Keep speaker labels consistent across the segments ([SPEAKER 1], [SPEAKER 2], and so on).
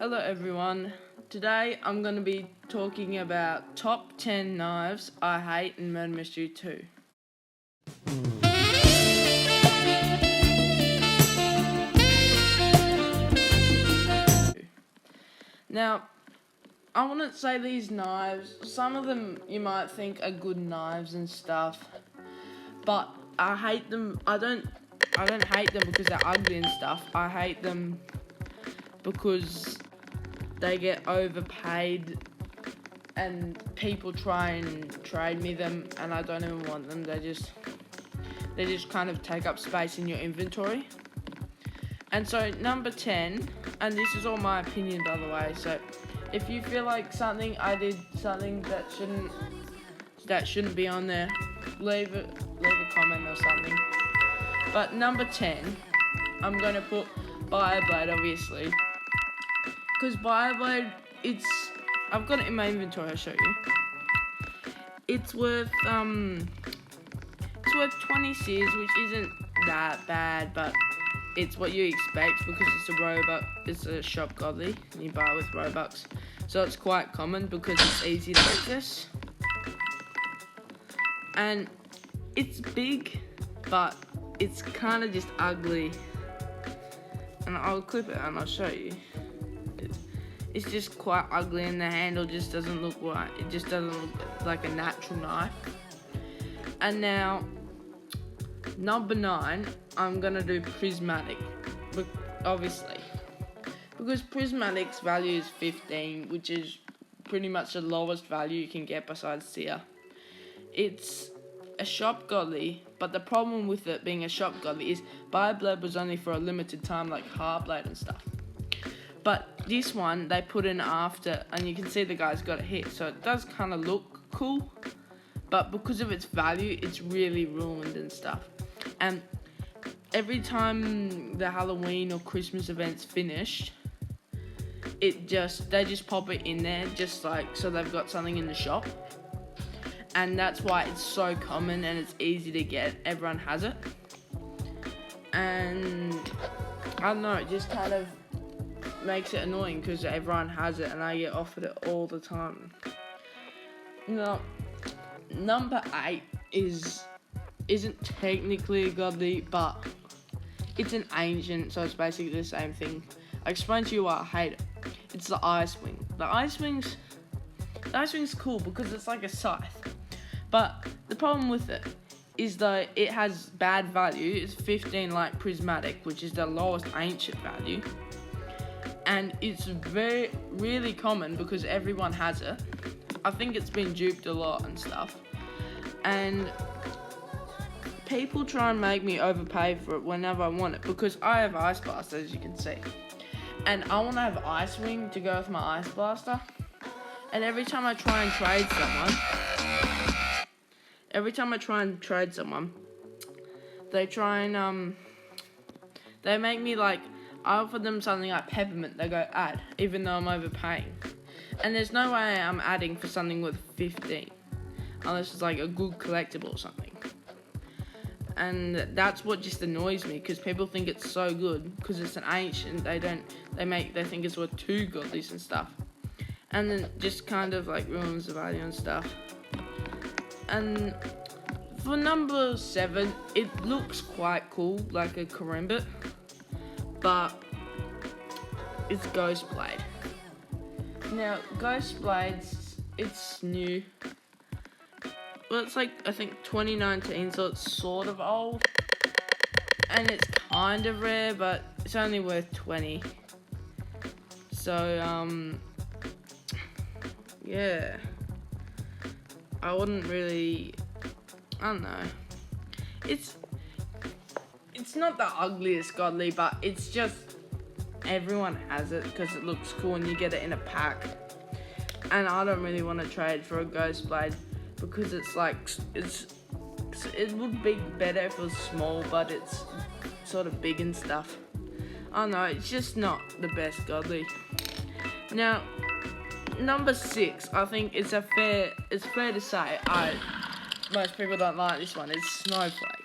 [SPEAKER 1] Hello everyone. Today I'm going to be talking about top 10 knives I hate in Murder Mystery 2. Now, I want to say these knives, some of them you might think are good knives and stuff, but I hate them. I don't hate them because they're ugly and stuff. I hate them because they get overpaid and people try and trade me them, and I don't even want them. They just kind of take up space in your inventory. And so number 10, and this is all my opinion by the way, so if you feel like I did something that shouldn't be on there, leave a comment or something. But number 10, I'm going to put Blade, obviously. Because Blade, I've got it in my inventory, I'll show you. It's worth 20 seers, which isn't that bad, but it's what you expect because it's a shop godly, and you buy it with Robux. So it's quite common because it's easy to access. And it's big, but it's kind of just ugly. And I'll clip it and I'll show you. It's just quite ugly, and the handle just doesn't look right. It just doesn't look like a natural knife. And now, number 9, I'm gonna do prismatic, obviously, because prismatic's value is 15, which is pretty much the lowest value you can get besides seer. It's a shop godly, but the problem with it being a shop godly is Blade was only for a limited time, like Blade and stuff. But this one, they put in after, and you can see the guy's got a hit, so it does kind of look cool, but because of its value, it's really ruined and stuff. And every time the Halloween or Christmas event's finished, they just pop it in there, just like, so they've got something in the shop. And that's why it's so common and it's easy to get. Everyone has it. And I don't know, it just kind of makes it annoying because everyone has it and I get offered it all the time. Now, number 8 isn't technically godly, but it's an ancient, so it's basically the same thing. I explained to you why I hate it. It's the Icewing. The Icewing's cool because it's like a scythe, but the problem with it is that it has bad value. It's 15 like prismatic, which is the lowest ancient value. And it's really common because everyone has it. I think it's been duped a lot and stuff. And people try and make me overpay for it whenever I want it because I have Ice Blaster, as you can see. And I want to have Icewing to go with my Ice Blaster. And every time I try and trade someone, they make me like, I offer them something like peppermint, they go add, even though I'm overpaying. And there's no way I'm adding for something with 15, unless it's like a good collectible or something. And that's what just annoys me, because people think it's so good, because it's an ancient, they think it's worth 2 godlies and stuff. And then just kind of like ruins the value and stuff. And for number 7, it looks quite cool, like a Karambit, but it's Ghostblade. Now, Ghostblades, it's new. Well, it's like, I think 2019, so it's sort of old. And it's kind of rare, but it's only worth 20. So, yeah. I wouldn't really, I don't know. It's not the ugliest godly, but it's just everyone has it because it looks cool and you get it in a pack. And I don't really want to trade for a Ghostblade because it's like, it would be better if it was small, but it's sort of big and stuff. I don't know, it's just not the best godly. Now, number 6, I think it's fair to say, most people don't like this one, it's Snowflake.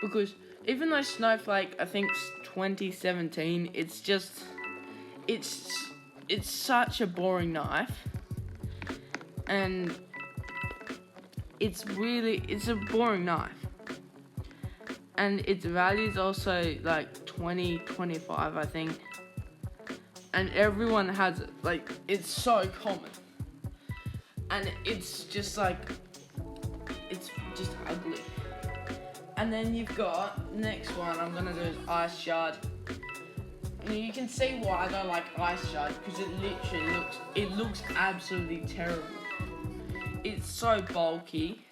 [SPEAKER 1] Because even though Snowflake, I think 2017, it's such a boring knife, and it's a boring knife, and its value is also like 20, 25, I think, and everyone has it. Like, it's so common, and it's just ugly. And then you've got, next one I'm gonna do is ice shard. And you can see why I don't like ice shard, because it looks absolutely terrible. It's so bulky.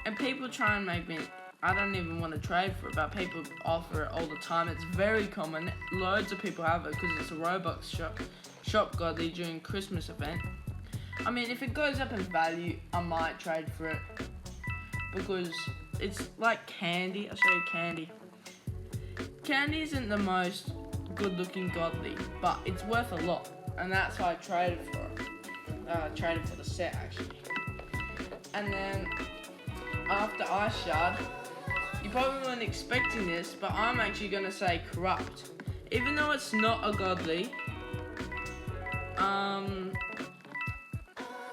[SPEAKER 1] And people try and make me, I don't even want to trade for it, but people offer it all the time. It's very common. Loads of people have it because it's a Robux shop godly during Christmas event. I mean, if it goes up in value, I might trade for it, because it's like candy. I'll show you candy. Candy isn't the most good-looking godly, but it's worth a lot, and that's why I traded for it. Traded for the set, actually. And then after ice shard, you probably weren't expecting this, but I'm actually gonna say corrupt, even though it's not a godly.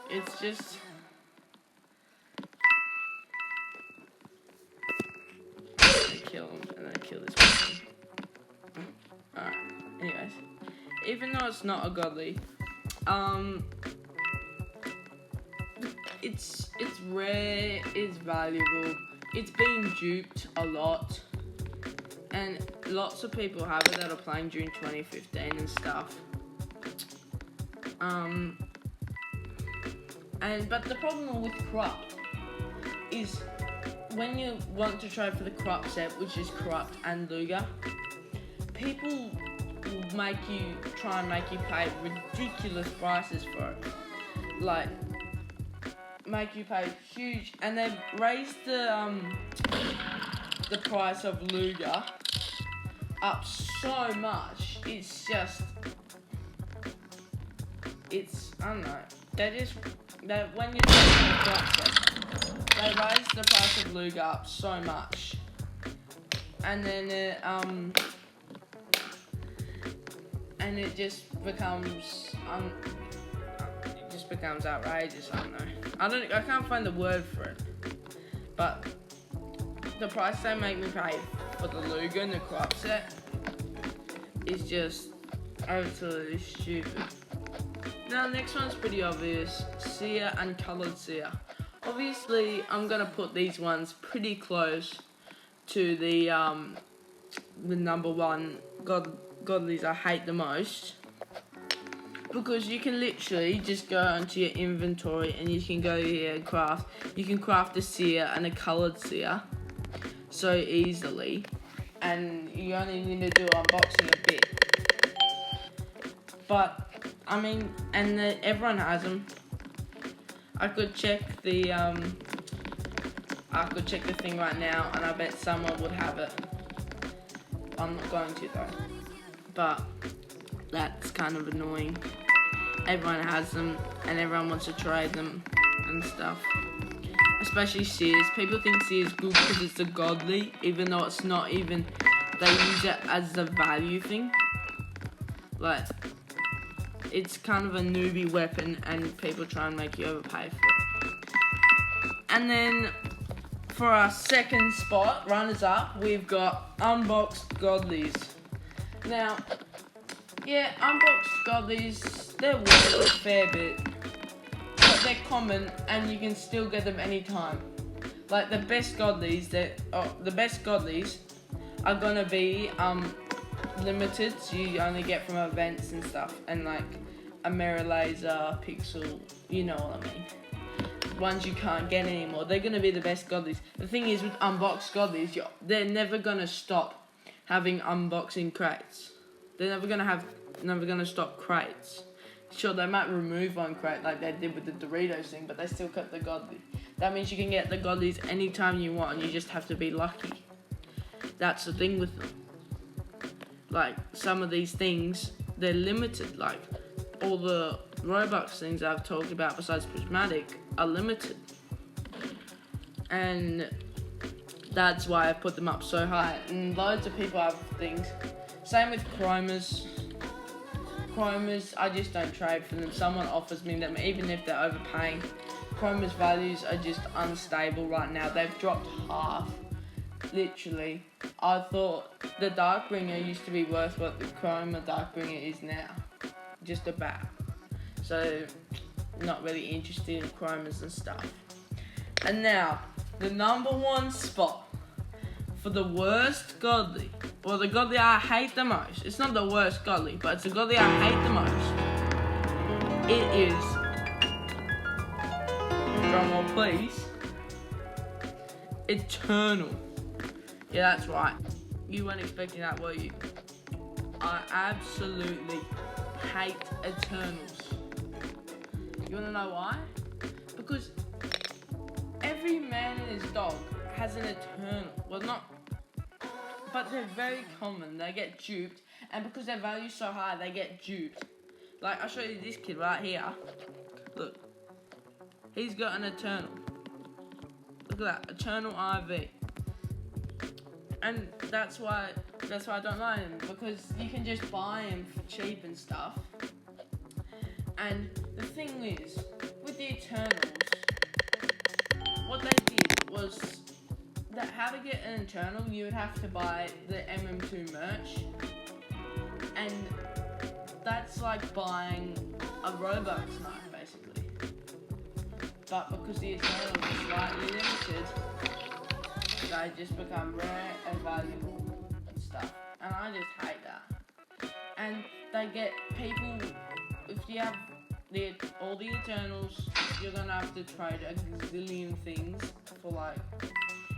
[SPEAKER 1] It's just, kill him and then kill this person. Alright, anyways, even though it's not a godly, it's rare, it's valuable, it's been duped a lot, and lots of people have it that are playing during 2015 and stuff. But the problem with corrupt is when you want to trade for the corrupt set, which is corrupt and Luger, people will try and make you pay ridiculous prices for it. Like, make you pay huge, and they've raised the price of Luger up so much. I don't know. When you're trading the corrupt set, they raise the price of Luger up so much, and then it just becomes outrageous. I don't know. I can't find the word for it, but the price they make me pay for the Luger and the corrupt set is just absolutely stupid. Now, the next one's pretty obvious: seer and coloured seer. Obviously, I'm gonna put these ones pretty close to the number one godlies I hate the most, because you can literally just go onto your inventory and you can go here and craft. You can craft a seer and a coloured seer so easily, and you only need to do unboxing a bit. But I mean, and everyone has them. I could check the thing right now, and I bet someone would have it. I'm not going to though, but that's kind of annoying. Everyone has them, and everyone wants to trade them and stuff. Especially seers. People think seers good because it's a godly, even though it's not even. They use it as the value thing. Like, it's kind of a newbie weapon, and people try and make you overpay for it. And then, for our second spot, runners up, we've got unboxed godlies. Now, yeah, unboxed godlies, they're worth a fair bit, but they're common, and you can still get them anytime. Like, the best godlies are gonna be limited, so you only get from events and stuff, and like a mirror laser, pixel, you know what I mean. Ones you can't get anymore. They're gonna be the best godlies. The thing is with unboxed godlies, they're never gonna stop having unboxing crates. They're never gonna stop crates. Sure, they might remove one crate like they did with the Doritos thing, but they still kept the godly. That means you can get the godlies anytime you want, and you just have to be lucky. That's the thing with them. Like, some of these things, they're limited. Like, all the Robux things I've talked about besides prismatic are limited. And That's why I put them up so high. And loads of people have things. Same with chromas. Chromas, I just don't trade for them. Someone offers me them, even if they're overpaying. Chroma's values are just unstable right now. They've dropped half, literally. I thought the Darkbringer used to be worth what the Chroma Darkbringer is now. Just about. So, not really interested in chromas and stuff. And now, the number one spot for the worst godly, or the godly I hate the most. It's not the worst godly, but it's the godly I hate the most. It is, drumroll please, Eternal. Yeah, that's right. You weren't expecting that, were you? I absolutely hate Eternals. You wanna know why? Because every man and his dog has an Eternal. Well, not, but they're very common. They get duped, and because their value's so high, they get duped. Like, I'll show you this kid right here. Look, he's got an Eternal. Look at that, Eternal IV. And that's why I don't like him, because you can just buy him for cheap and stuff. And the thing is, with the Eternals, what they did was that how to get an Eternal, you would have to buy the MM2 merch, and that's like buying a Robux knife basically. But because the Eternals are slightly limited, they just become rare and valuable and stuff. And I just hate that. And they get people, if you have all the Eternals, you're gonna have to trade a gazillion things for like,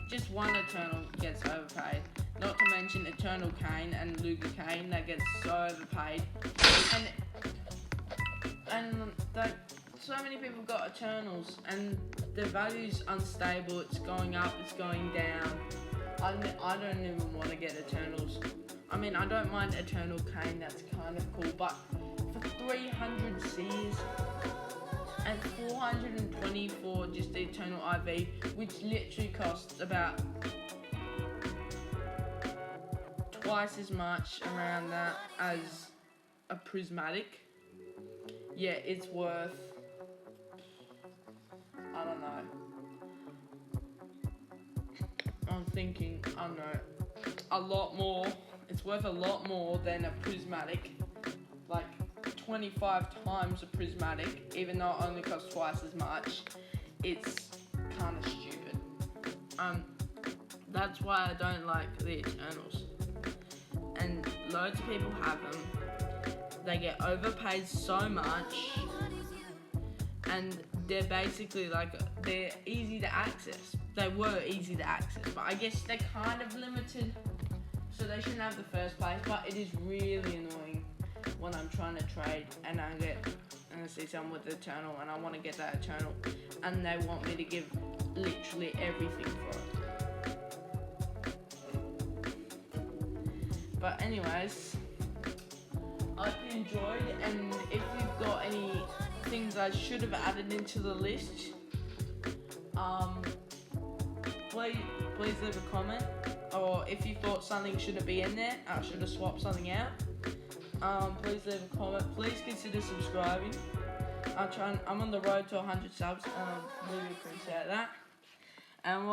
[SPEAKER 1] just one Eternal gets overpaid. Not to mention Eternal Kane and Luger Kane, that gets so overpaid. And like, so many people got Eternals, and the value's unstable. It's going up, it's going down. I don't even want to get Eternals. I mean, I don't mind Eternal Kane, that's kind of cool, but for 300 Seers and 420 for just the Eternal IV, which literally costs about twice as much around that as a prismatic. Yeah, it's worth, I don't know. I'm thinking, I don't know, a lot more. It's worth a lot more than a prismatic, like 25 times a prismatic, even though it only costs twice as much. It's kind of stupid. That's why I don't like the Eternals. And loads of people have them. They get overpaid so much, and they're basically like, they're easy to access. They were easy to access, but I guess they're kind of limited, so they shouldn't have the first place. But it is really annoying when I'm trying to trade and I see someone with Eternal and I want to get that Eternal, and they want me to give literally everything for it. But anyways, I hope you enjoyed, and if you've got any things I should have added into the list, please leave a comment, or if you thought something shouldn't be in there, I should have swapped something out, please leave a comment. Please consider subscribing. I'm on the road to 100 subs, and I really appreciate that. And